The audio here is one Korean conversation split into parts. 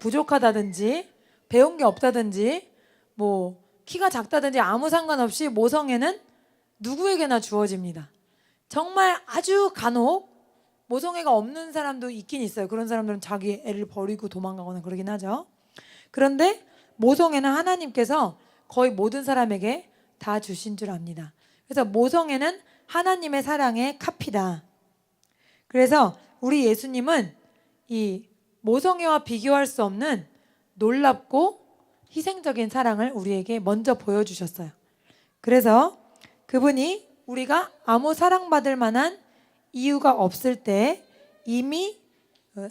부족하다든지 배운 게 없다든지 뭐 키가 작다든지 아무 상관없이 모성애는 누구에게나 주어집니다. 정말 아주 간혹 모성애가 없는 사람도 있긴 있어요. 그런 사람들은 자기 애를 버리고 도망가거나 그러긴 하죠. 그런데 모성애는 하나님께서 거의 모든 사람에게 다 주신 줄 압니다. 그래서 모성애는 하나님의 사랑의 카피다. 그래서 우리 예수님은 이 모성애와 비교할 수 없는 놀랍고 희생적인 사랑을 우리에게 먼저 보여주셨어요. 그래서 그분이 우리가 아무 사랑받을 만한 이유가 없을 때 이미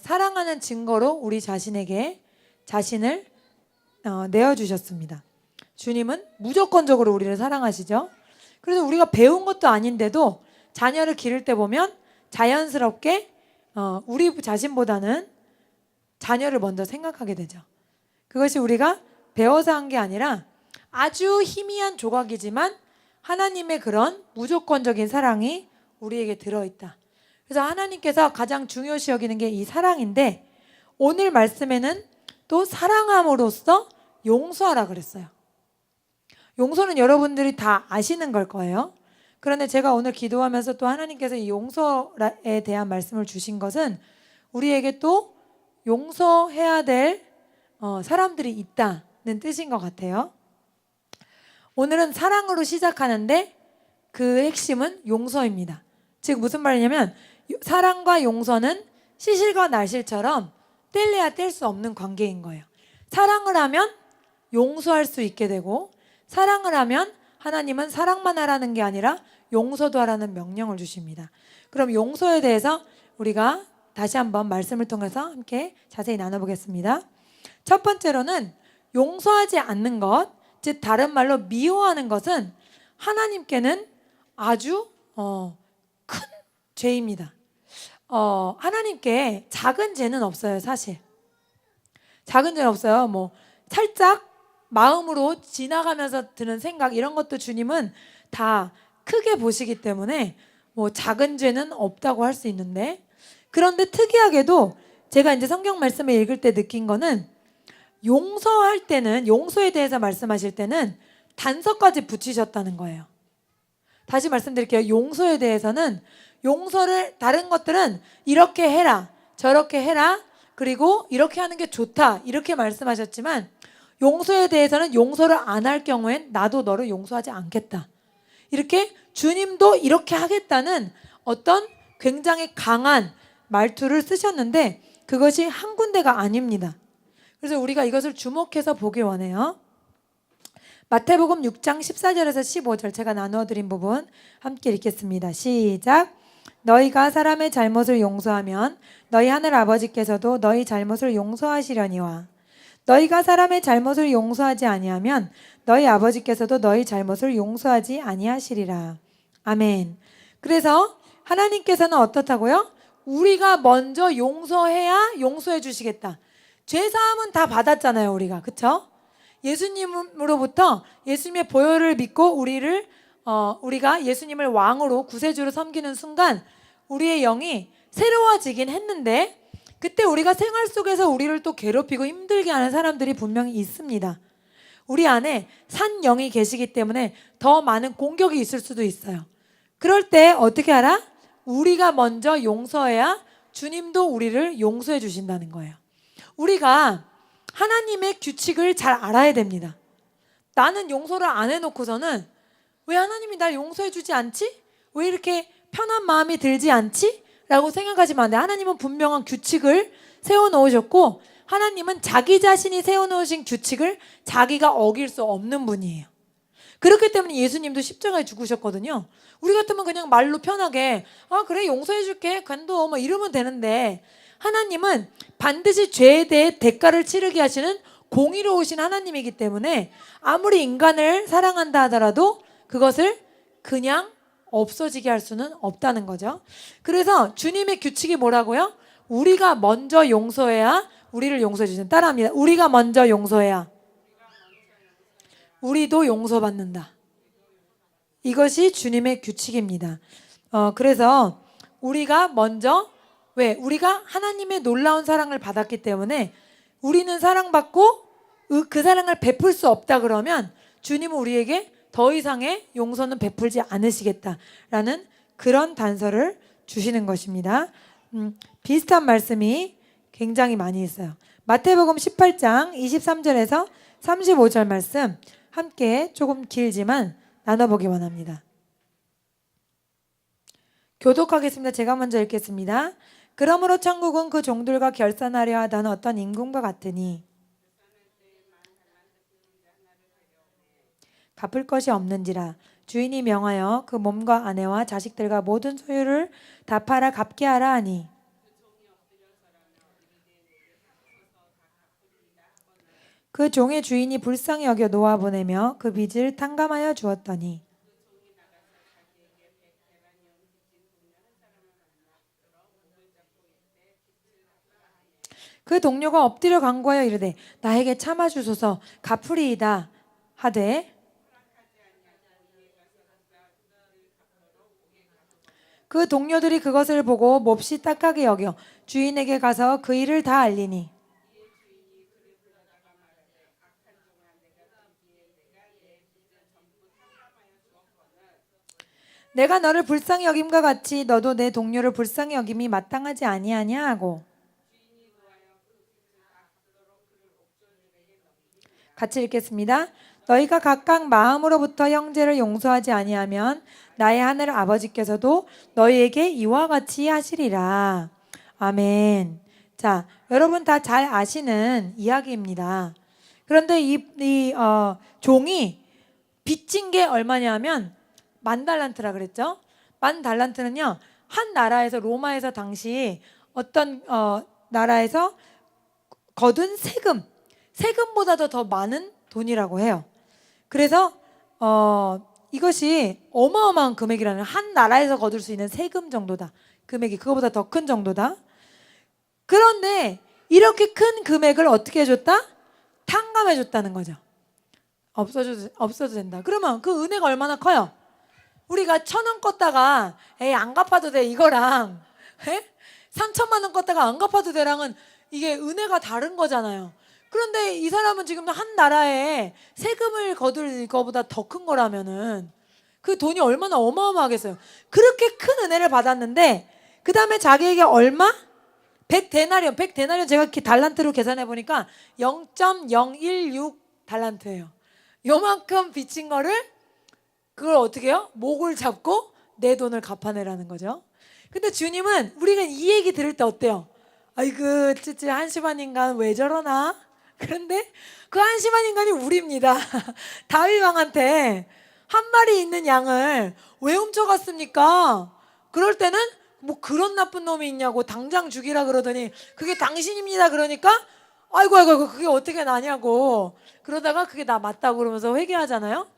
사랑하는 증거로 우리 자신에게 자신을 내어주셨습니다. 주님은 무조건적으로 우리를 사랑하시죠. 그래서 우리가 배운 것도 아닌데도 자녀를 기를 때 보면 자연스럽게 우리 자신보다는 자녀를 먼저 생각하게 되죠. 그것이 우리가 배워서 한 게 아니라 아주 희미한 조각이지만 하나님의 그런 무조건적인 사랑이 우리에게 들어있다. 그래서 하나님께서 가장 중요시 여기는 게 이 사랑인데 오늘 말씀에는 또 사랑함으로써 용서하라 그랬어요. 용서는 여러분들이 다 아시는 걸 거예요. 그런데 제가 오늘 기도하면서 또 하나님께서 이 용서에 대한 말씀을 주신 것은 우리에게 또 용서해야 될 사람들이 있다는 뜻인 것 같아요. 오늘은 사랑으로 시작하는데 그 핵심은 용서입니다. 즉 무슨 말이냐면 사랑과 용서는 시실과 날실처럼 뗄래야 뗄 수 없는 관계인 거예요. 사랑을 하면 용서할 수 있게 되고 사랑을 하면 하나님은 사랑만 하라는 게 아니라 용서도 하라는 명령을 주십니다. 그럼 용서에 대해서 우리가 다시 한번 말씀을 통해서 함께 자세히 나눠보겠습니다. 첫 번째로는 용서하지 않는 것, 즉 다른 말로 미워하는 것은 하나님께는 아주 큰 죄입니다. 하나님께 작은 죄는 없어요. 사실 작은 죄는 없어요. 뭐 살짝 마음으로 지나가면서 드는 생각 이런 것도 주님은 다 크게 보시기 때문에 뭐 작은 죄는 없다고 할 수 있는데, 그런데 특이하게도 제가 이제 성경 말씀을 읽을 때 느낀 거는 용서할 때는, 용서에 대해서 말씀하실 때는 단서까지 붙이셨다는 거예요. 다시 말씀드릴게요. 용서에 대해서는 용서를, 다른 것들은 이렇게 해라, 저렇게 해라, 그리고 이렇게 하는 게 좋다, 이렇게 말씀하셨지만 용서에 대해서는 용서를 안 할 경우엔 나도 너를 용서하지 않겠다, 이렇게 주님도 이렇게 하겠다는 어떤 굉장히 강한 말투를 쓰셨는데 그것이 한 군데가 아닙니다. 그래서 우리가 이것을 주목해서 보기 원해요. 마태복음 6장 14절에서 15절 제가 나누어드린 부분 함께 읽겠습니다. 시작. 너희가 사람의 잘못을 용서하면 너희 하늘 아버지께서도 너희 잘못을 용서하시려니와 너희가 사람의 잘못을 용서하지 아니하면 너희 아버지께서도 너희 잘못을 용서하지 아니하시리라. 아멘. 그래서 하나님께서는 어떻다고요? 우리가 먼저 용서해야 용서해 주시겠다. 죄사함은 다 받았잖아요, 우리가. 그쵸? 예수님으로부터 예수님의 보혈을 믿고 우리가 예수님을 왕으로 구세주로 섬기는 순간 우리의 영이 새로워지긴 했는데 그때 우리가 생활 속에서 우리를 또 괴롭히고 힘들게 하는 사람들이 분명히 있습니다. 우리 안에 산 영이 계시기 때문에 더 많은 공격이 있을 수도 있어요. 그럴 때 어떻게 하라? 우리가 먼저 용서해야 주님도 우리를 용서해 주신다는 거예요. 우리가 하나님의 규칙을 잘 알아야 됩니다. 나는 용서를 안 해놓고서는 왜 하나님이 날 용서해 주지 않지? 왜 이렇게 편한 마음이 들지 않지? 라고 생각하시면 안 돼요. 하나님은 분명한 규칙을 세워놓으셨고 하나님은 자기 자신이 세워놓으신 규칙을 자기가 어길 수 없는 분이에요. 그렇기 때문에 예수님도 십자가에 죽으셨거든요. 우리 같으면 그냥 말로 편하게 그래 용서해 줄게 간도 뭐 이러면 되는데 하나님은 반드시 죄에 대해 대가를 치르게 하시는 공의로우신 하나님이기 때문에 아무리 인간을 사랑한다 하더라도 그것을 그냥 없어지게 할 수는 없다는 거죠. 그래서 주님의 규칙이 뭐라고요? 우리가 먼저 용서해야 우리를 용서해 주신다. 따라합니다. 우리가 먼저 용서해야 우리도 용서받는다. 이것이 주님의 규칙입니다. 그래서 우리가 먼저, 왜? 우리가 하나님의 놀라운 사랑을 받았기 때문에 우리는 사랑받고 그 사랑을 베풀 수 없다 그러면 주님은 우리에게 더 이상의 용서는 베풀지 않으시겠다라는 그런 단서를 주시는 것입니다. 비슷한 말씀이 굉장히 많이 있어요. 마태복음 18장 23절에서 35절 말씀 함께 조금 길지만 나눠보기 원합니다. 교독하겠습니다. 제가 먼저 읽겠습니다. 그러므로 천국은 그 종들과 결산하려 하던 어떤 임금과 같으니 갚을 것이 없는지라 주인이 명하여 그 몸과 아내와 자식들과 모든 소유를 다 팔아 갚게 하라 하니 그 종의 주인이 불쌍히 여겨 놓아보내며 그 빚을 탕감하여 주었더니 그 동료가 엎드려 간구하여 이르되 나에게 참아주소서 갚으리이다 하되 그 동료들이 그것을 보고 몹시 딱하게 여겨 주인에게 가서 그 일을 다 알리니 내가 너를 불쌍히 여김과 같이 너도 내 동료를 불쌍히 여김이 마땅하지 아니하냐 하고 같이 읽겠습니다. 너희가 각각 마음으로부터 형제를 용서하지 아니하면 나의 하늘 아버지께서도 너희에게 이와 같이 하시리라. 아멘. 자, 여러분 다 잘 아시는 이야기입니다. 그런데 종이 빚진 게 얼마냐면 10,000달란트라 그랬죠. 10,000달란트는요 한 나라에서 로마에서 당시 어떤 나라에서 거둔 세금보다도 더 많은 돈이라고 해요. 그래서 이것이 어마어마한 금액이라는 한 나라에서 거둘 수 있는 세금 정도다. 금액이 그거보다 더 큰 정도다. 그런데 이렇게 큰 금액을 어떻게 해줬다? 탕감해줬다는 거죠. 없어도 된다. 그러면 그 은혜가 얼마나 커요? 우리가 1,000원 껐다가 에이 안 갚아도 돼 이거랑 3천만 원 껐다가 안 갚아도 돼랑은 이게 은혜가 다른 거잖아요. 그런데 이 사람은 지금 한 나라에 세금을 거둘 거보다 더 큰 거라면은 그 돈이 얼마나 어마어마하겠어요. 그렇게 큰 은혜를 받았는데 그 다음에 자기에게 얼마? 100데나리온 제가 이렇게 달란트로 계산해 보니까 0.016 달란트예요. 요만큼 빚진 거를 그걸 어떻게 해요? 목을 잡고 내 돈을 갚아내라는 거죠. 근데 주님은 우리가 이 얘기 들을 때 어때요? 아이고 찌찌 한심한 인간 왜 저러나? 그런데 그 한심한 인간이 우리입니다. 다윗 왕한테 한 마리 있는 양을 왜 훔쳐갔습니까? 그럴 때는 뭐 그런 나쁜 놈이 있냐고 당장 죽이라 그러더니 그게 당신입니다. 그러니까 아이고 그게 어떻게 나냐고 그러다가 그게 나 맞다고 그러면서 회개하잖아요.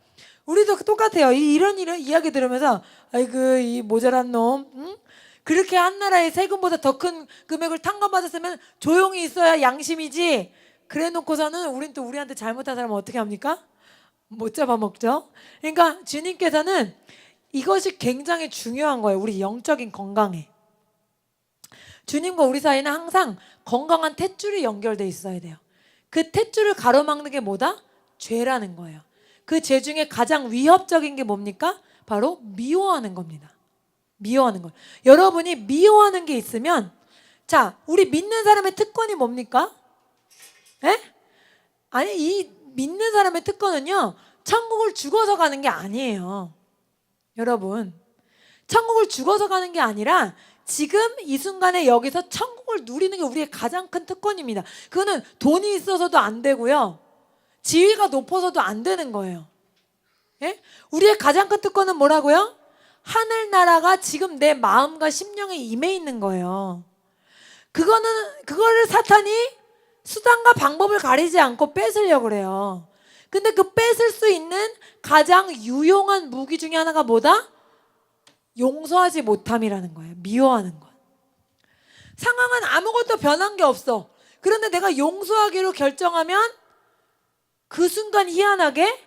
우리도 똑같아요. 이런 이야기 들으면서 아이고 이 모자란 놈 응? 그렇게 한 나라의 세금보다 더 큰 금액을 탕감받았으면 조용히 있어야 양심이지. 그래 놓고서는 우린 또 우리한테 잘못한 사람은 어떻게 합니까? 못 잡아먹죠. 그러니까 주님께서는 이것이 굉장히 중요한 거예요. 우리 영적인 건강에. 주님과 우리 사이는 항상 건강한 탯줄이 연결돼 있어야 돼요. 그 탯줄을 가로막는 게 뭐다? 죄라는 거예요. 그 죄 중에 가장 위협적인 게 뭡니까? 바로 미워하는 겁니다. 미워하는 거예요. 여러분이 미워하는 게 있으면 자, 우리 믿는 사람의 특권이 뭡니까? 에? 아니 이 믿는 사람의 특권은요 천국을 죽어서 가는 게 아니에요. 여러분 천국을 죽어서 가는 게 아니라 지금 이 순간에 여기서 천국을 누리는 게 우리의 가장 큰 특권입니다. 그거는 돈이 있어서도 안 되고요 지위가 높아서도 안 되는 거예요. 예? 우리의 가장 큰 특권은 뭐라고요? 하늘나라가 지금 내 마음과 심령에 임해 있는 거예요. 그거를 사탄이 수단과 방법을 가리지 않고 뺏으려고 그래요. 근데 그 뺏을 수 있는 가장 유용한 무기 중에 하나가 뭐다? 용서하지 못함이라는 거예요. 미워하는 것. 상황은 아무것도 변한 게 없어. 그런데 내가 용서하기로 결정하면 그 순간 희한하게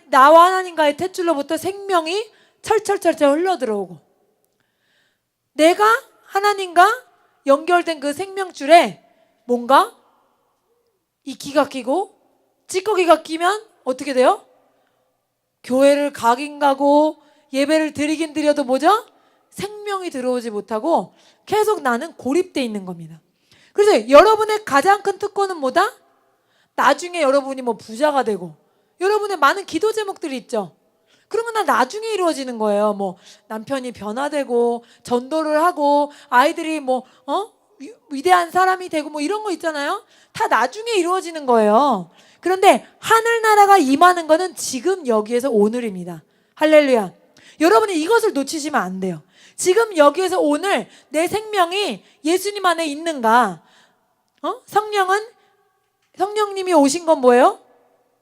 나와 하나님과의 탯줄로부터 생명이 철철철철 흘러들어오고 내가 하나님과 연결된 그 생명줄에 뭔가 이 기가 끼고 찌꺼기가 끼면 어떻게 돼요? 교회를 가긴 가고 예배를 드리긴 드려도 뭐죠? 생명이 들어오지 못하고 계속 나는 고립돼 있는 겁니다. 그래서 여러분의 가장 큰 특권은 뭐다? 나중에 여러분이 뭐 부자가 되고 여러분의 많은 기도 제목들이 있죠. 그런 건 다 나중에 이루어지는 거예요. 뭐 남편이 변화되고 전도를 하고 아이들이 뭐 위대한 사람이 되고 뭐 이런 거 있잖아요. 다 나중에 이루어지는 거예요. 그런데 하늘나라가 임하는 거는 지금 여기에서 오늘입니다. 할렐루야. 여러분이 이것을 놓치시면 안 돼요. 지금 여기에서 오늘 내 생명이 예수님 안에 있는가? 성령님이 오신 건 뭐예요?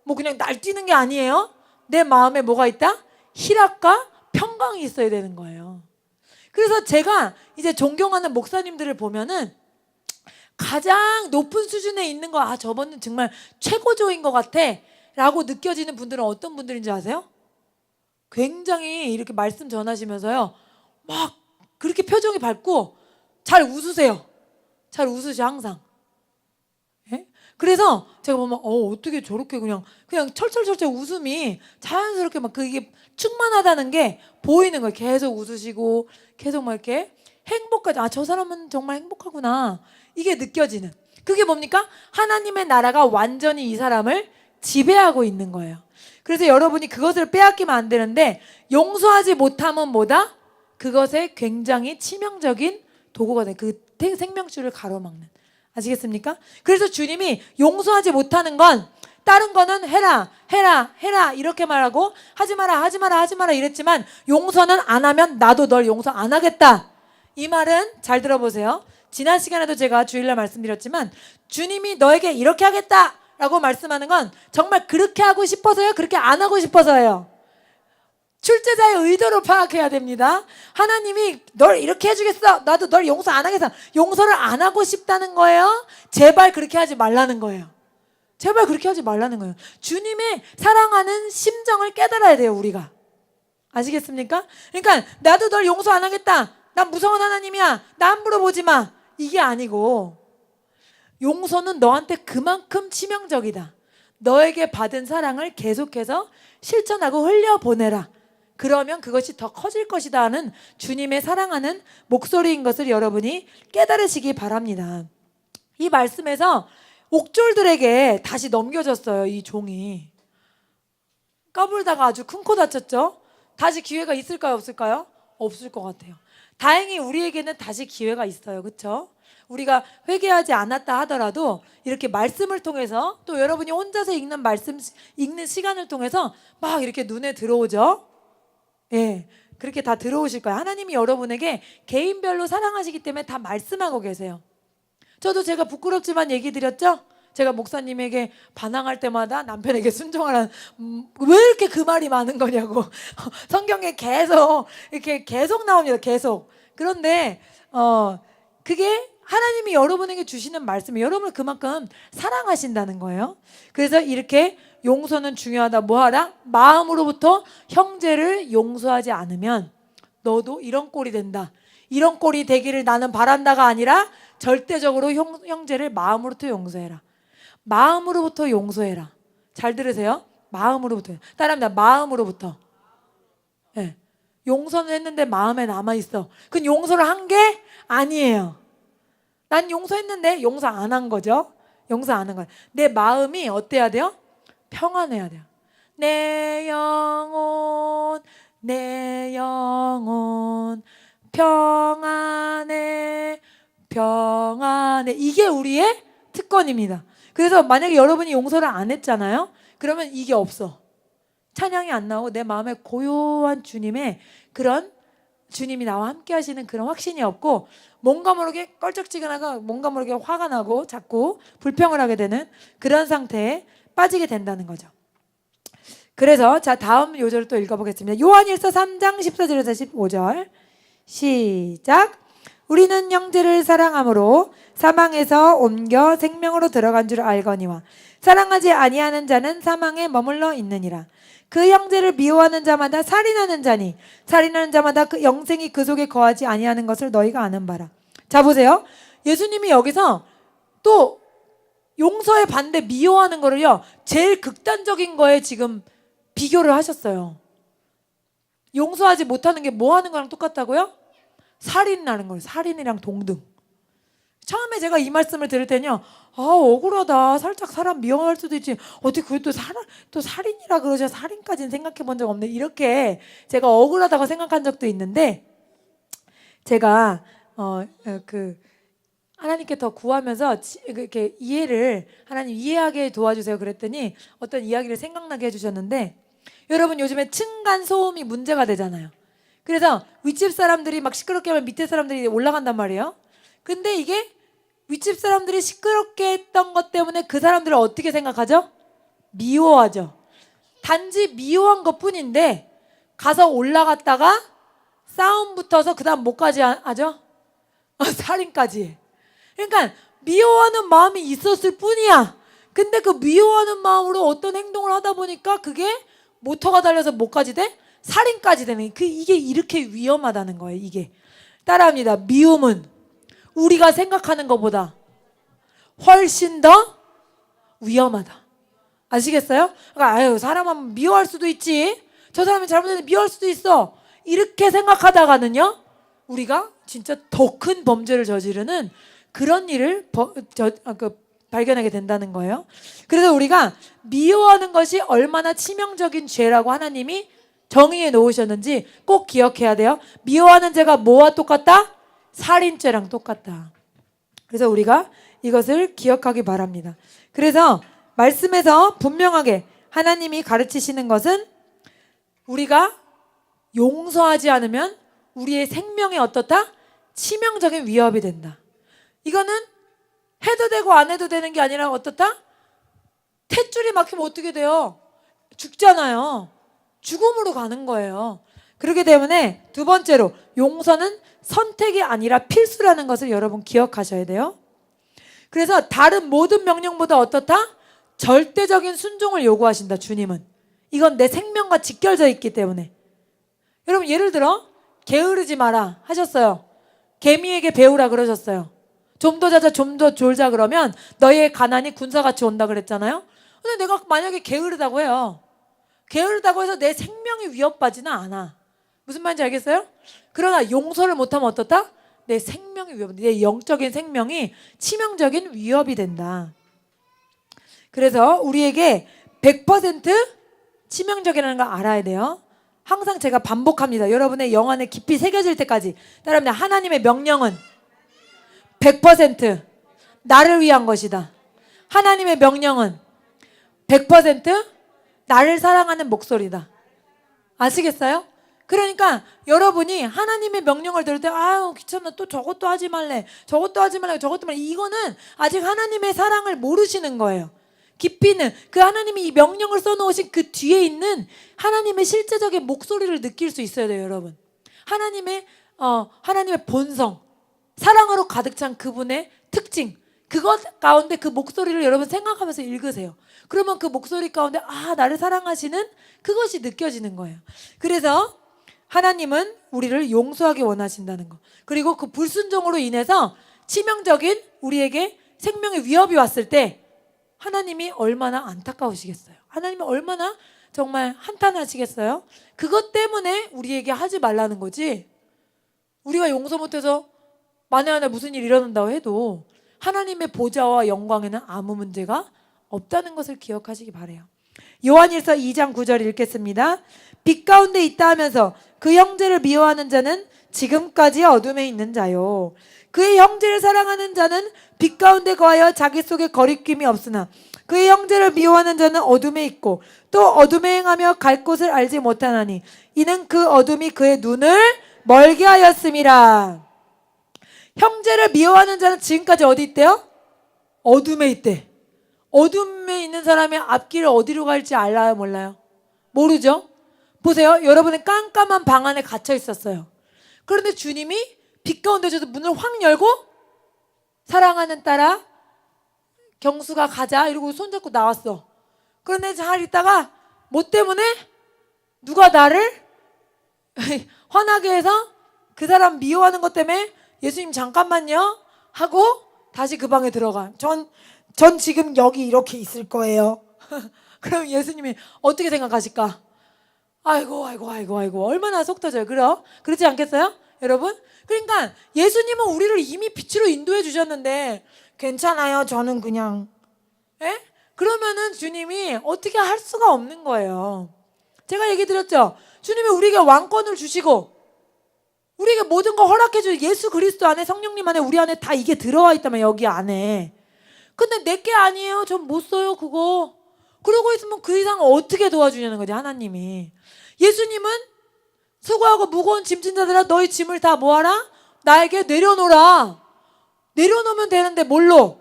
뭐 그냥 날뛰는 게 아니에요. 내 마음에 뭐가 있다? 희락과 평강이 있어야 되는 거예요. 그래서 제가 이제 존경하는 목사님들을 보면은 가장 높은 수준에 있는 거, 저분은 정말 최고조인 것 같아 라고 느껴지는 분들은 어떤 분들인지 아세요? 굉장히 이렇게 말씀 전하시면서요 막 그렇게 표정이 밝고 잘 웃으세요. 잘 웃으셔 항상. 예? 그래서 제가 보면 어떻게 저렇게 그냥 철철철철 웃음이 자연스럽게 막 그게 충만하다는 게 보이는 거예요. 계속 웃으시고 계속 막 이렇게 행복하지. 저 사람은 정말 행복하구나. 이게 느껴지는. 그게 뭡니까? 하나님의 나라가 완전히 이 사람을 지배하고 있는 거예요. 그래서 여러분이 그것을 빼앗기면 안 되는데 용서하지 못하면 뭐다? 그것에 굉장히 치명적인 도구가 돼. 그 생명줄을 가로막는. 아시겠습니까? 그래서 주님이 용서하지 못하는 건 다른 거는 해라 이렇게 말하고 하지 마라 이랬지만 용서는 안 하면 나도 널 용서 안 하겠다. 이 말은 잘 들어보세요. 지난 시간에도 제가 주일날 말씀드렸지만 주님이 너에게 이렇게 하겠다 라고 말씀하는 건 정말 그렇게 하고 싶어서요? 그렇게 안 하고 싶어서요? 출제자의 의도를 파악해야 됩니다. 하나님이 널 이렇게 해주겠어. 나도 널 용서 안 하겠어. 용서를 안 하고 싶다는 거예요? 제발 그렇게 하지 말라는 거예요. 제발 그렇게 하지 말라는 거예요. 주님의 사랑하는 심정을 깨달아야 돼요, 우리가. 아시겠습니까? 그러니까 나도 널 용서 안 하겠다. 난 무서운 하나님이야. 나 함부로 보지 마. 이게 아니고 용서는 너한테 그만큼 치명적이다. 너에게 받은 사랑을 계속해서 실천하고 흘려보내라. 그러면 그것이 더 커질 것이다 하는 주님의 사랑하는 목소리인 것을 여러분이 깨달으시기 바랍니다. 이 말씀에서 옥졸들에게 다시 넘겨졌어요. 이 종이 까불다가 아주 큰 코 다쳤죠. 다시 기회가 있을까요? 없을까요? 없을 것 같아요. 다행히 우리에게는 다시 기회가 있어요. 그렇죠? 우리가 회개하지 않았다 하더라도 이렇게 말씀을 통해서 또 여러분이 혼자서 읽는 말씀 읽는 시간을 통해서 막 이렇게 눈에 들어오죠. 예, 그렇게 다 들어오실 거예요. 하나님이 여러분에게 개인별로 사랑하시기 때문에 다 말씀하고 계세요. 저도 제가 부끄럽지만 얘기 드렸죠. 제가 목사님에게 반항할 때마다 남편에게 순종하라는 왜 이렇게 그 말이 많은 거냐고 성경에 계속 나옵니다. 계속. 그런데 그게 하나님이 여러분에게 주시는 말씀이 여러분을 그만큼 사랑하신다는 거예요. 그래서 이렇게 용서는 중요하다. 뭐하라? 마음으로부터 형제를 용서하지 않으면 너도 이런 꼴이 된다. 이런 꼴이 되기를 나는 바란다가 아니라 절대적으로 형제를 마음으로부터 용서해라. 마음으로부터 용서해라. 잘 들으세요. 마음으로부터. 따라합니다. 마음으로부터. 네. 용서는 했는데 마음에 남아있어. 그건 용서를 한 게 아니에요. 난 용서했는데 용서 안 한 거죠. 용서 안 한 거예요. 내 마음이 어때야 돼요? 평안해야 돼요. 내 영혼 평안해. 이게 우리의 특권입니다. 그래서 만약에 여러분이 용서를 안 했잖아요. 그러면 이게 없어. 찬양이 안 나오고 내 마음에 고요한 주님의 그런 주님이 나와 함께 하시는 그런 확신이 없고 뭔가 모르게 껄쩍지근하고 뭔가 모르게 화가 나고 자꾸 불평을 하게 되는 그런 상태에 빠지게 된다는 거죠. 그래서 자 다음 요절을 또 읽어보겠습니다. 요한일서 3장 14절에서 15절 시작. 우리는 형제를 사랑함으로 사망에서 옮겨 생명으로 들어간 줄 알거니와 사랑하지 아니하는 자는 사망에 머물러 있느니라. 그 형제를 미워하는 자마다 살인하는 자니 살인하는 자마다 그 영생이 그 속에 거하지 아니하는 것을 너희가 아는 바라. 자 보세요. 예수님이 여기서 또 용서의 반대 미워하는 거를요, 제일 극단적인 거에 지금 비교를 하셨어요. 용서하지 못하는 게 뭐 하는 거랑 똑같다고요? 살인하는 거예요. 살인이랑 동등. 처음에 제가 이 말씀을 들을 때는요, 아, 억울하다. 살짝 사람 미워할 수도 있지. 어떻게 그게 또 살인이라 그러죠. 살인까지는 생각해 본 적 없네. 이렇게 제가 억울하다고 생각한 적도 있는데, 제가 하나님께 더 구하면서 이렇게 하나님 이해하게 도와주세요 그랬더니 어떤 이야기를 생각나게 해주셨는데, 여러분 요즘에 층간 소음이 문제가 되잖아요. 그래서 윗집 사람들이 막 시끄럽게 하면 밑에 사람들이 올라간단 말이에요. 근데 이게 윗집 사람들이 시끄럽게 했던 것 때문에 그 사람들을 어떻게 생각하죠? 미워하죠. 단지 미워한 것 뿐인데 가서 올라갔다가 싸움 붙어서 그 다음 뭐까지 하죠? 살인까지. 그러니까 미워하는 마음이 있었을 뿐이야. 근데 그 미워하는 마음으로 어떤 행동을 하다 보니까 그게 모터가 달려서 뭐까지 돼? 살인까지 되는. 이게 이렇게 위험하다는 거예요. 이게 따라합니다. 미움은 우리가 생각하는 것보다 훨씬 더 위험하다. 아시겠어요? 그러니까 아유, 사람은 미워할 수도 있지. 저 사람이 잘못했는데 미워할 수도 있어. 이렇게 생각하다가는요, 우리가 진짜 더 큰 범죄를 저지르는 그런 일을 발견하게 된다는 거예요. 그래서 우리가 미워하는 것이 얼마나 치명적인 죄라고 하나님이 정의해 놓으셨는지 꼭 기억해야 돼요. 미워하는 죄가 뭐와 똑같다? 살인죄랑 똑같다. 그래서 우리가 이것을 기억하기 바랍니다. 그래서 말씀에서 분명하게 하나님이 가르치시는 것은 우리가 용서하지 않으면 우리의 생명에 어떻다? 치명적인 위협이 된다. 이거는 해도 되고 안 해도 되는 게 아니라 어떻다? 탯줄이 막히면 어떻게 돼요? 죽잖아요. 죽음으로 가는 거예요. 그렇기 때문에 두 번째로 용서는 선택이 아니라 필수라는 것을 여러분 기억하셔야 돼요. 그래서 다른 모든 명령보다 어떻다? 절대적인 순종을 요구하신다. 주님은 이건 내 생명과 직결되어 있기 때문에. 여러분 예를 들어 게으르지 마라 하셨어요. 개미에게 배우라 그러셨어요. 좀 더 자자 좀 더 졸자 그러면 너의 가난이 군사같이 온다 그랬잖아요. 근데 내가 만약에 게으르다고 해요. 게으르다고 해서 내 생명이 위협받지는 않아. 무슨 말인지 알겠어요? 그러나 용서를 못하면 어떻다? 내 생명이 위협된다. 내 영적인 생명이 치명적인 위협이 된다. 그래서 우리에게 100% 치명적이라는 걸 알아야 돼요. 항상 제가 반복합니다. 여러분의 영 안에 깊이 새겨질 때까지 따라합니다. 하나님의 명령은 100% 나를 위한 것이다. 하나님의 명령은 100% 나를 사랑하는 목소리다. 아시겠어요? 그러니까 여러분이 하나님의 명령을 들을 때 아유 귀찮아 또 저것도 하지 말래 저것도 하지 말래 저것도 말래 이거는 아직 하나님의 사랑을 모르시는 거예요. 깊이는 그 하나님이 이 명령을 써놓으신 그 뒤에 있는 하나님의 실제적인 목소리를 느낄 수 있어야 돼요. 여러분 하나님의 본성 사랑으로 가득 찬 그분의 특징 그것 가운데 그 목소리를 여러분 생각하면서 읽으세요. 그러면 그 목소리 가운데 나를 사랑하시는 그것이 느껴지는 거예요. 그래서 하나님은 우리를 용서하기 원하신다는 거. 그리고 그 불순종으로 인해서 치명적인 우리에게 생명의 위협이 왔을 때 하나님이 얼마나 안타까우시겠어요. 하나님이 얼마나 정말 한탄하시겠어요. 그것 때문에 우리에게 하지 말라는 거지. 우리가 용서 못해서 만에 하나 무슨 일이 일어난다고 해도 하나님의 보좌와 영광에는 아무 문제가 없다는 것을 기억하시기 바라요. 요한일서 2장 9절 읽겠습니다. 빛 가운데 있다 하면서 그 형제를 미워하는 자는 지금까지 어둠에 있는 자요. 그의 형제를 사랑하는 자는 빛 가운데 거하여 자기 속에 거리낌이 없으나 그의 형제를 미워하는 자는 어둠에 있고 또 어둠에 행하며 갈 곳을 알지 못하나니 이는 그 어둠이 그의 눈을 멀게 하였음이라. 형제를 미워하는 자는 지금까지 어디 있대요? 어둠에 있대. 어둠에 있는 사람의 앞길을 어디로 갈지 알아요? 몰라요? 모르죠? 보세요. 여러분은 깜깜한 방 안에 갇혀 있었어요. 그런데 주님이 빛 가운데 저도 문을 확 열고 사랑하는 딸아 경수가 가자 이러고 손잡고 나왔어. 그런데 잘 있다가 뭐 때문에 누가 나를 화나게 해서 그 사람 미워하는 것 때문에 예수님 잠깐만요 하고 다시 그 방에 들어가. 전 전 지금 여기 이렇게 있을 거예요. 그럼 예수님이 어떻게 생각하실까? 아이고 얼마나 속 터져요. 그렇지 않겠어요? 여러분? 그러니까 예수님은 우리를 이미 빛으로 인도해 주셨는데 괜찮아요. 저는 그냥 그러면은 주님이 어떻게 할 수가 없는 거예요. 제가 얘기 드렸죠. 주님이 우리에게 왕권을 주시고 우리에게 모든 거 허락해 주신 예수 그리스도 안에 성령님 안에 우리 안에 다 이게 들어와 있다면 여기 안에. 근데 내게 아니에요. 전 못 써요 그거. 그러고 있으면 그 이상 어떻게 도와주냐는 거지 하나님이. 예수님은 수고하고 무거운 짐진 자들아 너희 짐을 다 모아라 나에게 내려놓으라. 내려놓으면 되는데 뭘로?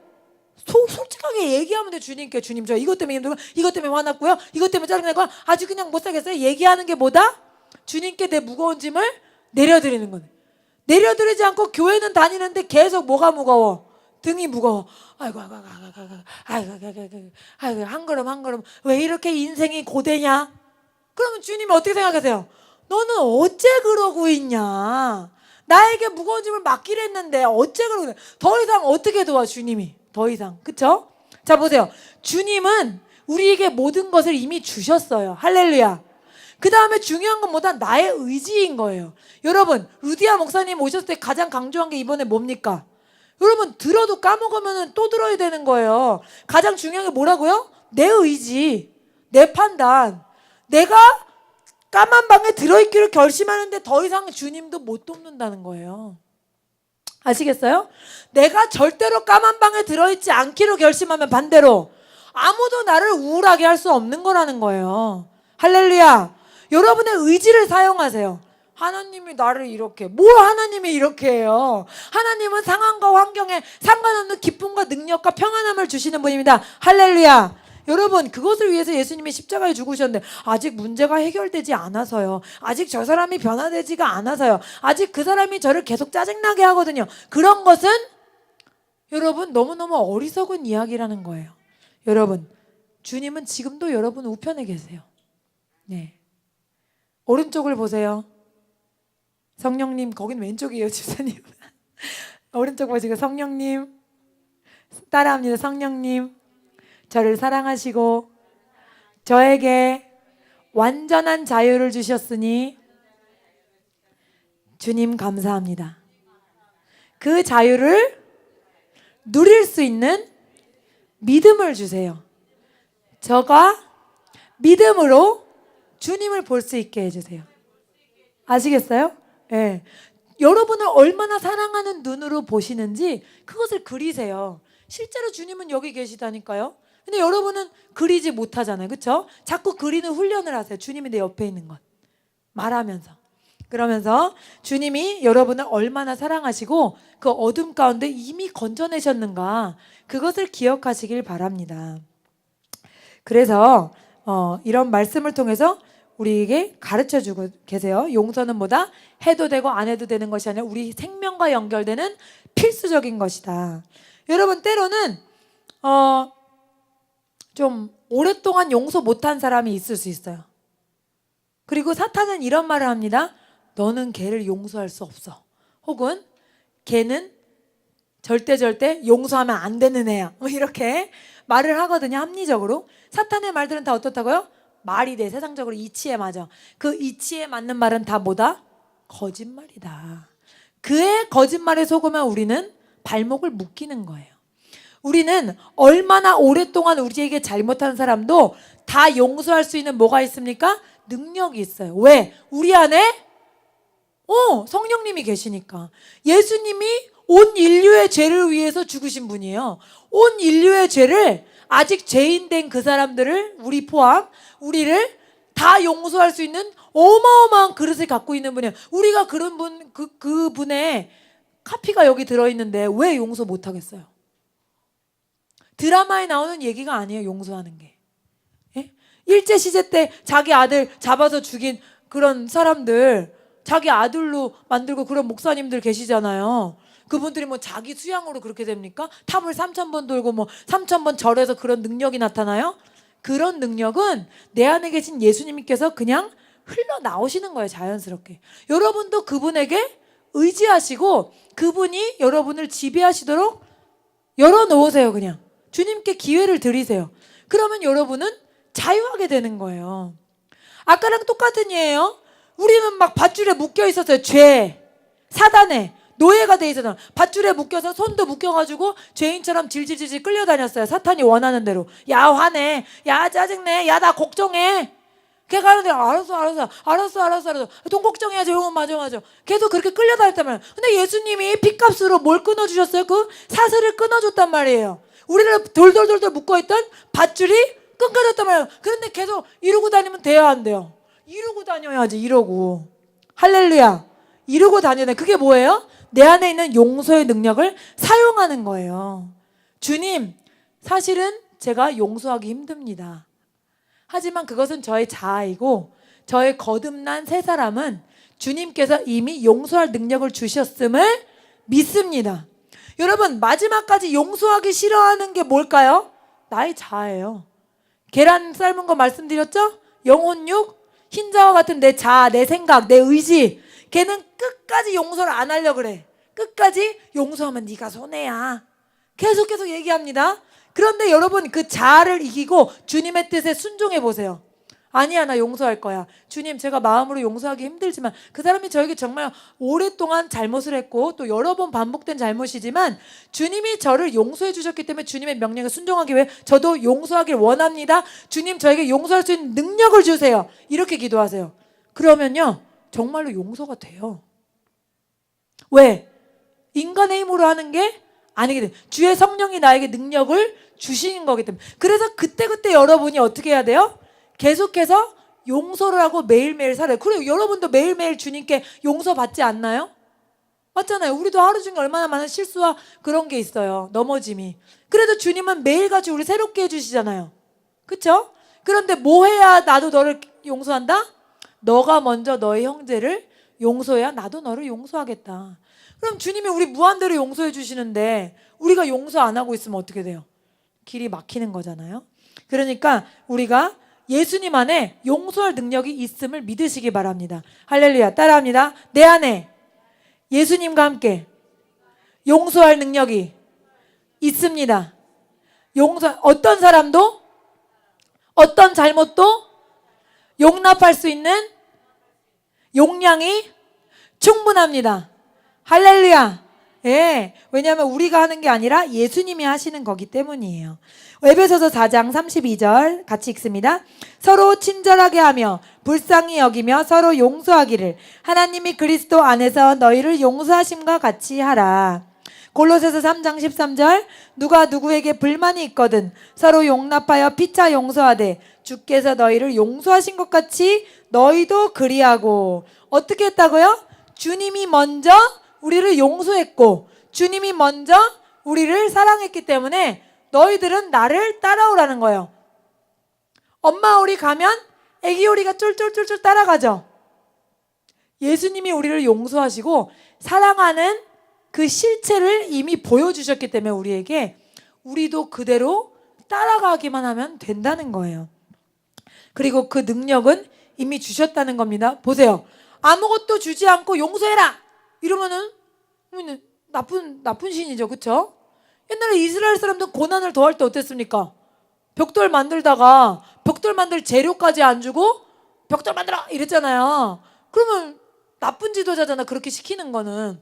솔직하게 얘기하면 돼. 주님께 주님 저 이것 때문에 힘들고 이것 때문에 화났고요 이것 때문에 짜증나고 아주 그냥 못 살겠어요. 얘기하는 게 뭐다? 주님께 내 무거운 짐을 내려드리는 거네. 내려드리지 않고 교회는 다니는데 계속 뭐가 무거워? 등이 무거워. 아이고 한 걸음 왜 이렇게 인생이 고되냐? 그러면 주님이 어떻게 생각하세요? 너는 어째 그러고 있냐? 나에게 무거운 짐을 맡기려 했는데 어째 그러고 있냐? 더 이상 어떻게 도와 주님이? 더 이상. 그쵸? 자 보세요. 주님은 우리에게 모든 것을 이미 주셨어요. 할렐루야. 그 다음에 중요한 건 뭐다? 나의 의지인 거예요. 여러분 루디아 목사님 오셨을 때 가장 강조한 게 이번에 뭡니까? 여러분 들어도 까먹으면 또 들어야 되는 거예요. 가장 중요한 게 뭐라고요? 내 의지, 내 판단. 내가 까만 방에 들어있기를 결심하는데 더 이상 주님도 못 돕는다는 거예요. 아시겠어요? 내가 절대로 까만 방에 들어있지 않기로 결심하면 반대로 아무도 나를 우울하게 할 수 없는 거라는 거예요. 할렐루야. 여러분의 의지를 사용하세요. 하나님이 나를 이렇게 뭘 하나님이 이렇게 해요. 하나님은 상황과 환경에 상관없는 기쁨과 능력과 평안함을 주시는 분입니다. 할렐루야. 여러분 그것을 위해서 예수님이 십자가에 죽으셨는데 아직 문제가 해결되지 않아서요. 아직 저 사람이 변화되지가 않아서요. 아직 그 사람이 저를 계속 짜증나게 하거든요. 그런 것은 여러분 너무너무 어리석은 이야기라는 거예요. 여러분 주님은 지금도 여러분 우편에 계세요. 네. 오른쪽을 보세요. 성령님 거긴 왼쪽이에요 집사님. 오른쪽 보시고 성령님 따라합니다. 성령님 저를 사랑하시고 저에게 완전한 자유를 주셨으니 주님 감사합니다. 그 자유를 누릴 수 있는 믿음을 주세요. 저가 믿음으로 주님을 볼 수 있게 해주세요. 아시겠어요? 네. 여러분을 얼마나 사랑하는 눈으로 보시는지 그것을 그리세요. 실제로 주님은 여기 계시다니까요. 근데 여러분은 그리지 못하잖아요. 그렇죠? 자꾸 그리는 훈련을 하세요. 주님이 내 옆에 있는 것 말하면서. 그러면서 주님이 여러분을 얼마나 사랑하시고 그 어둠 가운데 이미 건져내셨는가 그것을 기억하시길 바랍니다. 그래서 이런 말씀을 통해서 우리에게 가르쳐주고 계세요. 용서는 뭐다? 해도 되고 안 해도 되는 것이 아니라 우리 생명과 연결되는 필수적인 것이다. 여러분 때로는 좀 오랫동안 용서 못한 사람이 있을 수 있어요. 그리고 사탄은 이런 말을 합니다. 너는 걔를 용서할 수 없어. 혹은 걔는 절대 용서하면 안 되는 애야. 이렇게 말을 하거든요. 합리적으로. 사탄의 말들은 다 어떻다고요? 말이 돼. 세상적으로 이치에 맞아. 그 이치에 맞는 말은 다 뭐다? 거짓말이다. 그의 거짓말에 속으면 우리는 발목을 묶이는 거예요. 우리는 얼마나 오랫동안 우리에게 잘못한 사람도 다 용서할 수 있는 뭐가 있습니까? 능력이 있어요. 왜? 우리 안에 성령님이 계시니까. 예수님이 온 인류의 죄를 위해서 죽으신 분이에요. 온 인류의 죄를 아직 죄인된 그 사람들을 우리 포함 우리를 다 용서할 수 있는 어마어마한 그릇을 갖고 있는 분이에요. 우리가 그런 분 그분의 카피가 여기 들어있는데 왜 용서 못하겠어요? 드라마에 나오는 얘기가 아니에요. 용서하는 게. 예? 일제시대 때 자기 아들 잡아서 죽인 그런 사람들 자기 아들로 만들고 그런 목사님들 계시잖아요. 그분들이 뭐 자기 수양으로 그렇게 됩니까? 탑을 3,000번 돌고 뭐 3,000번 절해서 그런 능력이 나타나요? 그런 능력은 내 안에 계신 예수님께서 그냥 흘러나오시는 거예요. 자연스럽게. 여러분도 그분에게 의지하시고 그분이 여러분을 지배하시도록 열어놓으세요. 그냥 주님께 기회를 드리세요. 그러면 여러분은 자유하게 되는 거예요. 아까랑 똑같은 예예요. 우리는 막 밧줄에 묶여 있었어요. 죄, 사단에 노예가 돼 있어서 밧줄에 묶여서 손도 묶여가지고 죄인처럼 질질질질 끌려다녔어요. 사탄이 원하는 대로. 야 화내, 야 짜증내, 야 나 걱정해. 걔가 하는데 알았어. 돈 걱정해야지. 맞아. 계속 그렇게 끌려다녔단 말이에요. 근데 예수님이 핏값으로 뭘 끊어주셨어요? 그 사슬을 끊어줬단 말이에요. 우리를 돌돌돌돌 묶어있던 밧줄이 끊겨졌단 말이에요. 그런데 계속 이러고 다니면 돼요, 안 돼요? 이러고 다녀야지. 이러고. 할렐루야. 이러고 다녀야 돼. 그게 뭐예요? 내 안에 있는 용서의 능력을 사용하는 거예요. 주님, 사실은 제가 용서하기 힘듭니다. 하지만 그것은 저의 자아이고 저의 거듭난 새 사람은 주님께서 이미 용서할 능력을 주셨음을 믿습니다. 여러분, 마지막까지 용서하기 싫어하는 게 뭘까요? 나의 자아예요. 계란 삶은 거 말씀드렸죠? 영혼육, 흰자와 같은 내 자아, 내 생각, 내 의지. 걔는 끝까지 용서를 안 하려고 그래. 끝까지 용서하면 네가 손해야. 계속 얘기합니다. 그런데 여러분, 그 자아를 이기고 주님의 뜻에 순종해 보세요. 아니야, 나 용서할 거야. 주님, 제가 마음으로 용서하기 힘들지만 그 사람이 저에게 정말 오랫동안 잘못을 했고 또 여러 번 반복된 잘못이지만 주님이 저를 용서해 주셨기 때문에 주님의 명령에 순종하기 위해 저도 용서하길 원합니다. 주님, 저에게 용서할 수 있는 능력을 주세요. 이렇게 기도하세요. 그러면요, 정말로 용서가 돼요. 왜? 인간의 힘으로 하는 게 아니게 돼. 주의 성령이 나에게 능력을 주시는 거기 때문에. 그래서 그때그때 여러분이 어떻게 해야 돼요? 계속해서 용서를 하고 매일매일 살아요. 그리고 여러분도 매일매일 주님께 용서받지 않나요? 맞잖아요. 우리도 하루 중에 얼마나 많은 실수와 그런 게 있어요. 넘어짐이. 그래도 주님은 매일같이 우리 새롭게 해주시잖아요. 그쵸? 그런데 뭐 해야 나도 너를 용서한다? 너가 먼저 너의 형제를 용서해야 나도 너를 용서하겠다. 그럼 주님이 우리 무한대로 용서해 주시는데 우리가 용서 안 하고 있으면 어떻게 돼요? 길이 막히는 거잖아요. 그러니까 우리가 예수님 안에 용서할 능력이 있음을 믿으시기 바랍니다. 할렐루야. 따라합니다. 내 안에 예수님과 함께 용서할 능력이 있습니다. 어떤 사람도 어떤 잘못도 용납할 수 있는 용량이 충분합니다. 할렐루야. 예, 왜냐하면 우리가 하는 게 아니라 예수님이 하시는 거기 때문이에요. 에베소서 4장 32절 같이 읽습니다. 서로 친절하게 하며 불쌍히 여기며 서로 용서하기를 하나님이 그리스도 안에서 너희를 용서하심과 같이 하라. 골로새서 3장 13절 누가 누구에게 불만이 있거든 서로 용납하여 피차 용서하되 주께서 너희를 용서하신 것 같이 너희도 그리하고. 어떻게 했다고요? 주님이 먼저 우리를 용서했고 주님이 먼저 우리를 사랑했기 때문에 너희들은 나를 따라오라는 거예요. 엄마 오리 가면 애기 오리가 쫄쫄쫄쫄 따라가죠. 예수님이 우리를 용서하시고 사랑하는 그 실체를 이미 보여주셨기 때문에 우리도 그대로 따라가기만 하면 된다는 거예요. 그리고 그 능력은 이미 주셨다는 겁니다. 보세요. 아무것도 주지 않고 용서해라 이러면은 나쁜 신이죠. 그쵸? 옛날에 이스라엘 사람들 고난을 더할 때 어땠습니까? 벽돌 만들다가 벽돌 만들 재료까지 안 주고 벽돌 만들어 이랬잖아요. 그러면 나쁜 지도자잖아. 그렇게 시키는 거는.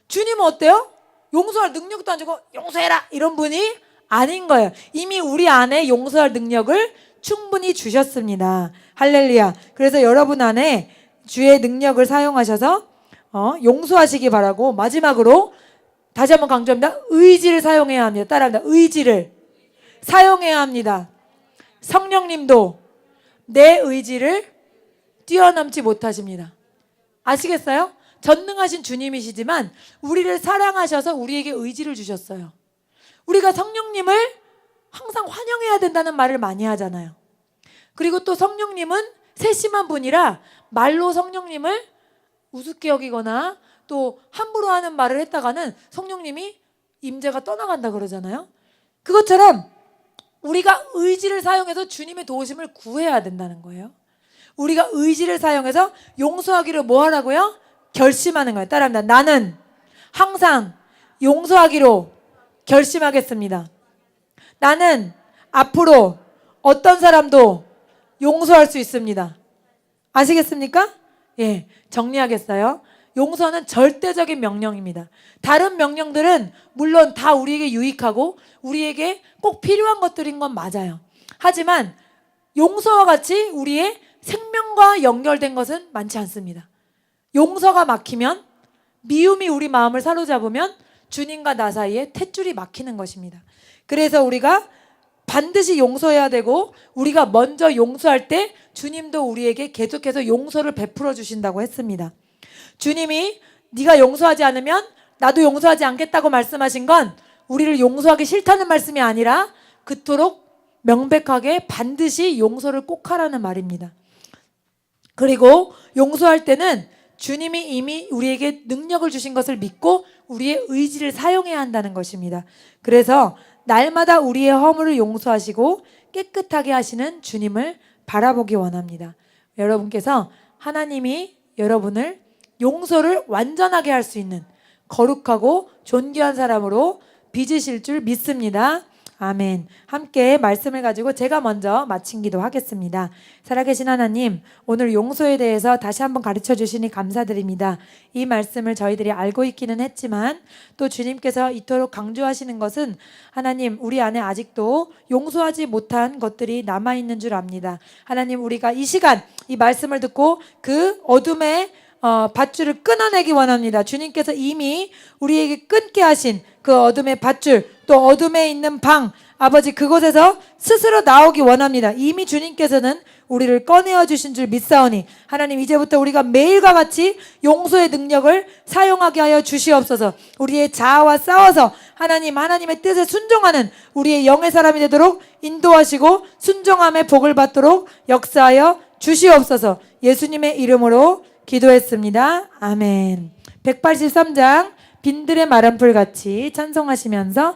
주님은 어때요? 용서할 능력도 안 주고 용서해라 이런 분이 아닌 거예요. 이미 우리 안에 용서할 능력을 충분히 주셨습니다. 할렐루야. 그래서 여러분 안에 주의 능력을 사용하셔서 용서하시기 바라고. 마지막으로 다시 한번 강조합니다. 의지를 사용해야 합니다. 따라합니다. 의지를 사용해야 합니다. 성령님도 내 의지를 뛰어넘지 못하십니다. 아시겠어요? 전능하신 주님이시지만 우리를 사랑하셔서 우리에게 의지를 주셨어요. 우리가 성령님을 항상 환영해야 된다는 말을 많이 하잖아요. 그리고 또 성령님은 세심한 분이라 말로 성령님을 우습게 여기거나 또 함부로 하는 말을 했다가는 성령님이 임재가 떠나간다 그러잖아요. 그것처럼 우리가 의지를 사용해서 주님의 도우심을 구해야 된다는 거예요. 우리가 의지를 사용해서 용서하기를 뭐 하라고요? 결심하는 거예요. 따라합니다. 나는 항상 용서하기로 결심하겠습니다. 나는 앞으로 어떤 사람도 용서할 수 있습니다. 아시겠습니까? 예, 정리하겠어요. 용서는 절대적인 명령입니다. 다른 명령들은 물론 다 우리에게 유익하고 우리에게 꼭 필요한 것들인 건 맞아요. 하지만 용서와 같이 우리의 생명과 연결된 것은 많지 않습니다. 용서가 막히면, 미움이 우리 마음을 사로잡으면 주님과 나 사이에 탯줄이 막히는 것입니다. 그래서 우리가 반드시 용서해야 되고, 우리가 먼저 용서할 때 주님도 우리에게 계속해서 용서를 베풀어 주신다고 했습니다. 주님이 네가 용서하지 않으면 나도 용서하지 않겠다고 말씀하신 건 우리를 용서하기 싫다는 말씀이 아니라 그토록 명백하게 반드시 용서를 꼭 하라는 말입니다. 그리고 용서할 때는 주님이 이미 우리에게 능력을 주신 것을 믿고 우리의 의지를 사용해야 한다는 것입니다. 그래서 날마다 우리의 허물을 용서하시고 깨끗하게 하시는 주님을 바라보기 원합니다. 여러분께서 하나님이 여러분을 용서를 완전하게 할 수 있는 거룩하고 존귀한 사람으로 빚으실 줄 믿습니다. 아멘. 함께 말씀을 가지고 제가 먼저 마친 기도하겠습니다. 살아계신 하나님, 오늘 용서에 대해서 다시 한번 가르쳐 주시니 감사드립니다. 이 말씀을 저희들이 알고 있기는 했지만 또 주님께서 이토록 강조하시는 것은 하나님, 우리 안에 아직도 용서하지 못한 것들이 남아있는 줄 압니다. 하나님, 우리가 이 시간 이 말씀을 듣고 그 어둠의 밧줄을 끊어내기 원합니다. 주님께서 이미 우리에게 끊게 하신 그 어둠의 밧줄, 또 어둠에 있는 방, 아버지 그곳에서 스스로 나오기 원합니다. 이미 주님께서는 우리를 꺼내어 주신 줄 믿사오니 하나님, 이제부터 우리가 매일과 같이 용서의 능력을 사용하게 하여 주시옵소서. 우리의 자아와 싸워서 하나님의 뜻에 순종하는 우리의 영의 사람이 되도록 인도하시고 순종함의 복을 받도록 역사하여 주시옵소서. 예수님의 이름으로 기도했습니다. 아멘. 183장 빈들의 마른 풀같이 찬송하시면서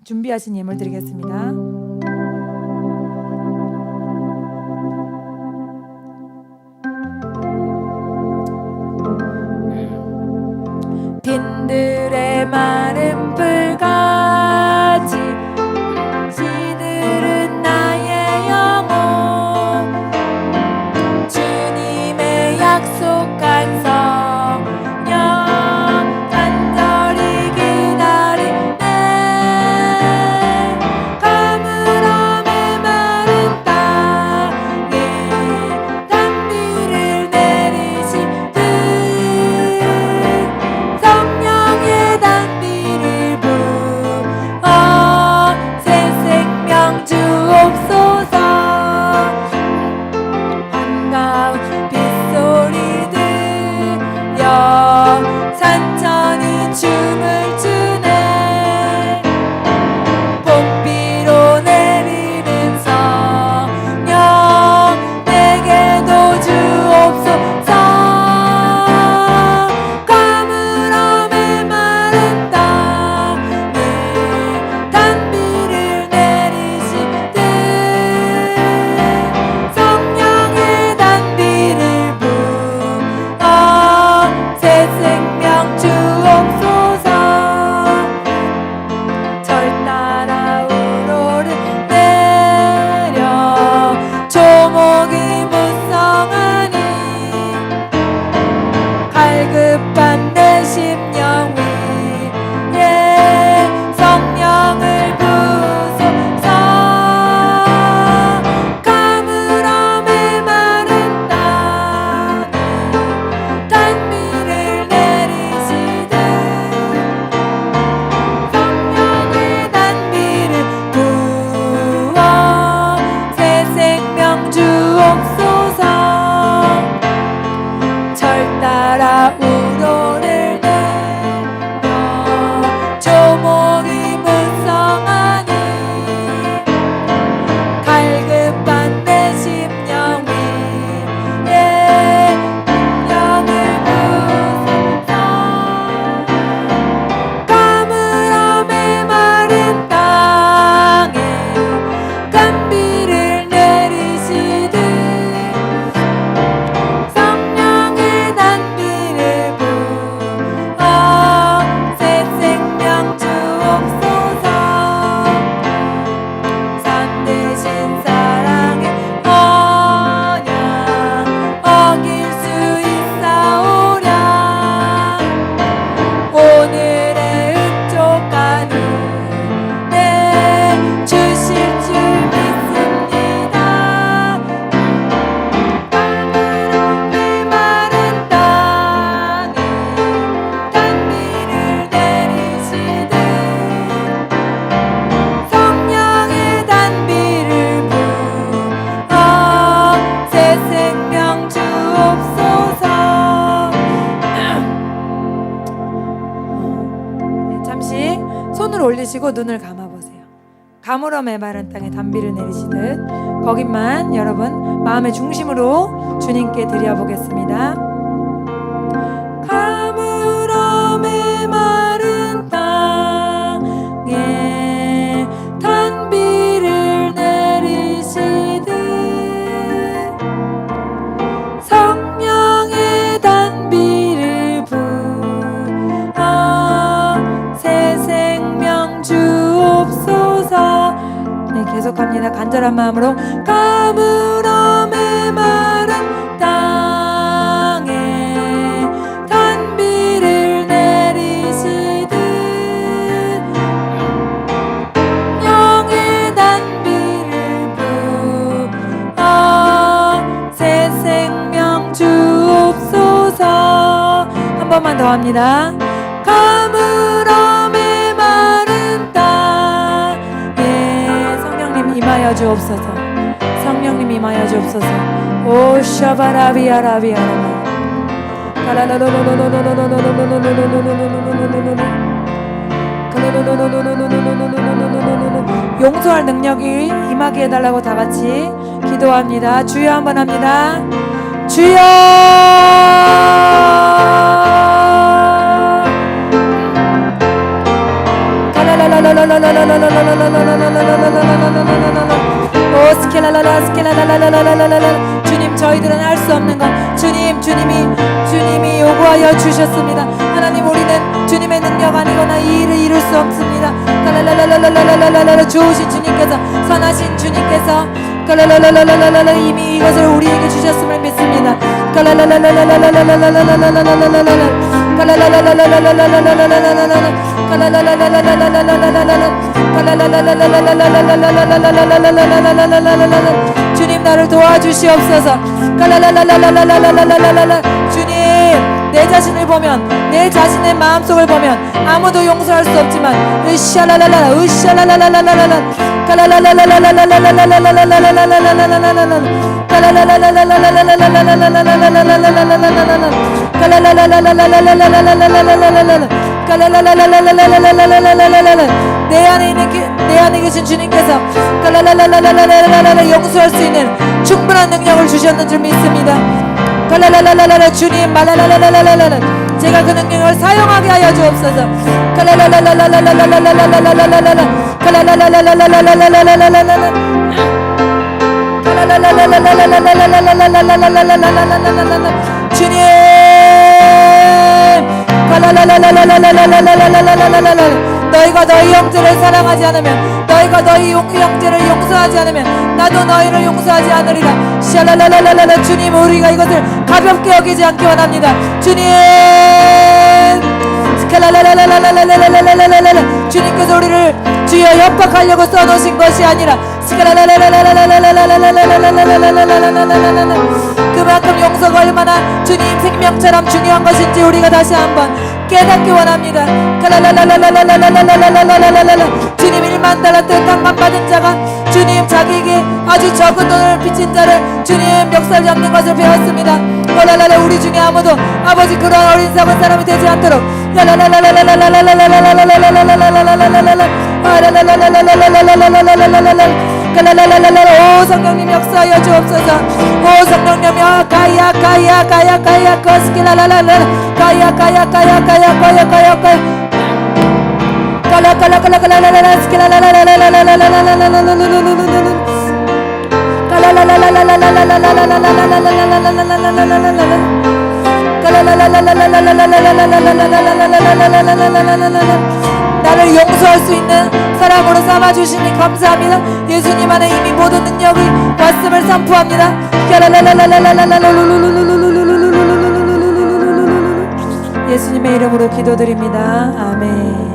준비하신 예물 드리겠습니다. 빈들의 마른 풀같이 시들은 나의 영혼, 주님의 약속한 성령 간절히 기다리네. 가물함에 마른 땅에 단비를 내리시듯 성령의 단비를 보시고 눈을 감아보세요. 가물어 메마른 땅에 단비를 내리시듯 거기만 여러분 마음의 중심으로 주님께 드려보겠습니다. 가물어 메마른 땅에 단비를 내리시듯 성령의 단비를 부어 새 생명 주옵소서. 네, 계속합니다. 간절한 마음으로 가물어 메마른 땅에 단비를 내리시듯 영의 단비를 부어 새 생명 주옵소서. 한 번만 더 합니다. 가물어 메마른 땅에 성령님 임하여 주옵소서. 성령님 임하여 주옵소서. 오 샤바라비아라비아라바 용서할 능력이 임하게 해달라고 다 같이 기도합니다. 주여 한번 합니다. 주여 주님 저희들은 할 수 없는 것 주님이 요구하여 주셨습니다. 하나님 우리는 주님의 능력 아니거나 이 일을 이룰 수 없습니다. 좋으신 주님께서 선하신 주님께서 이미 이것을 우리에게 주셨음을 믿습니다. 주님 나를 도와주시옵소서. 주님 내 자신을 보면 내 자신의 마음속을 보면 아무도 용서할 수 없지만 으쌰라라라 으쌰라라라라라라 내 안에 계신 주님께서 용서할 수 있는 충분한 능력을 주셨는 줄 믿습니다. 주님 제가 그 능력을 사용하게 하여 주옵소서. 주님 너희가 너희 형제를 사랑하지 않으면 너희가 너희 형제를 용서하지 않으면 나도 너희를 용서하지 않으리라. 샤라라라라라 주님 우리가 이것을 가볍게 여기지 않기 원합니다. 주님 주님께서 우리를 주여 협박하려고 써놓으신 것이 아니라 그만큼 용서가 얼마나 주님 생명처럼 중요한 것인지 우리가 다시 한번 깨닫기 원합니다. 주님 1만 달란트 탕감받은 자가 주님 자기에게 아주 적은 돈을 빚진 자를 주님 멱살 잡는 것을 배웠습니다. 우리 중에 아무도 아버지 그런 어린 작은 사람이 되지 않도록 오 성령님 역사하여 주옵소서. 오 성령님 가야 거스키라라라라 가야 나를 용서할 수 있는 사람으로 삼아주시니 감사합니다. 예수님 안에 이미 모든 능력이 왔음을 선포합니다. 예수님의 이름으로 기도드립니다. 아멘.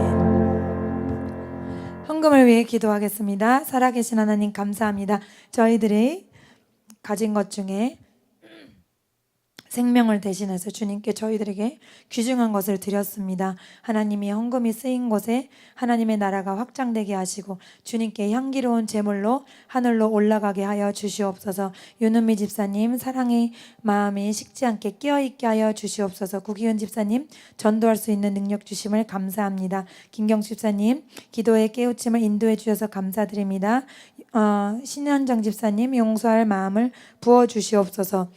헌금을 위해 기도하겠습니다. 살아계신 하나님 감사합니다. 저희들이 가진 것 중에 생명을 대신해서 주님께 저희들에게 귀중한 것을 드렸습니다. 하나님이 헌금이 쓰인 곳에 하나님의 나라가 확장되게 하시고 주님께 향기로운 제물로 하늘로 올라가게 하여 주시옵소서. 윤은미 집사님 사랑의 마음이 식지 않게 깨어있게 하여 주시옵소서. 구기훈 집사님 전도할 수 있는 능력 주심을 감사합니다. 김경수 집사님 기도의 깨우침을 인도해 주셔서 감사드립니다. 신현정 집사님 용서할 마음을 부어 주시옵소서.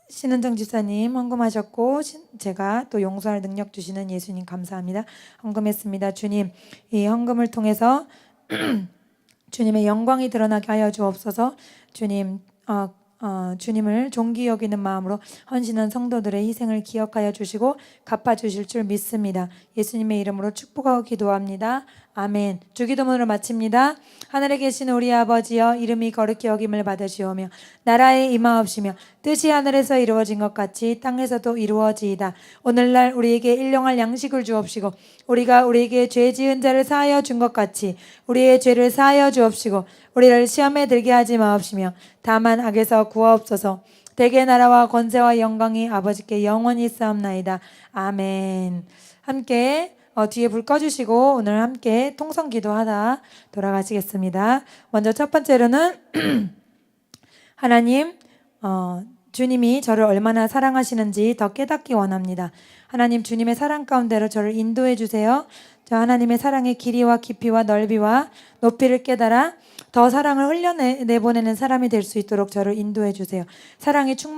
신은정 집사님 헌금하셨고 제가 또 용서할 능력 주시는 예수님 감사합니다. 헌금했습니다. 주님 이 헌금을 통해서 주님의 영광이 드러나게 하여 주옵소서. 주님 주님을 존귀 여기는 마음으로 헌신한 성도들의 희생을 기억하여 주시고 갚아주실 줄 믿습니다. 예수님의 이름으로 축복하고 기도합니다. 아멘. 주기도문으로 마칩니다. 하늘에 계신 우리 아버지여 이름이 거룩히 여김을 받으시오며 나라에 임하옵시며 뜻이 하늘에서 이루어진 것 같이 땅에서도 이루어지이다. 오늘날 우리에게 일용할 양식을 주옵시고 우리가 우리에게 죄 지은 자를 사하여 준 것 같이 우리의 죄를 사하여 주옵시고 우리를 시험에 들게 하지 마옵시며 다만 악에서 구하옵소서. 대개 나라와 권세와 영광이 아버지께 영원히 있사옵나이다. 아멘. 함께 뒤에 불 꺼주시고 오늘 함께 통성 기도하다 돌아가시겠습니다. 먼저 첫 번째로는 하나님 주님이 저를 얼마나 사랑하시는지 더 깨닫기 원합니다. 하나님 주님의 사랑 가운데로 저를 인도해 주세요. 저 하나님의 사랑의 길이와 깊이와 넓이와 높이를 깨달아 더 사랑을 흘려내보내는 사람이 될 수 있도록 저를 인도해 주세요. 사랑이 충만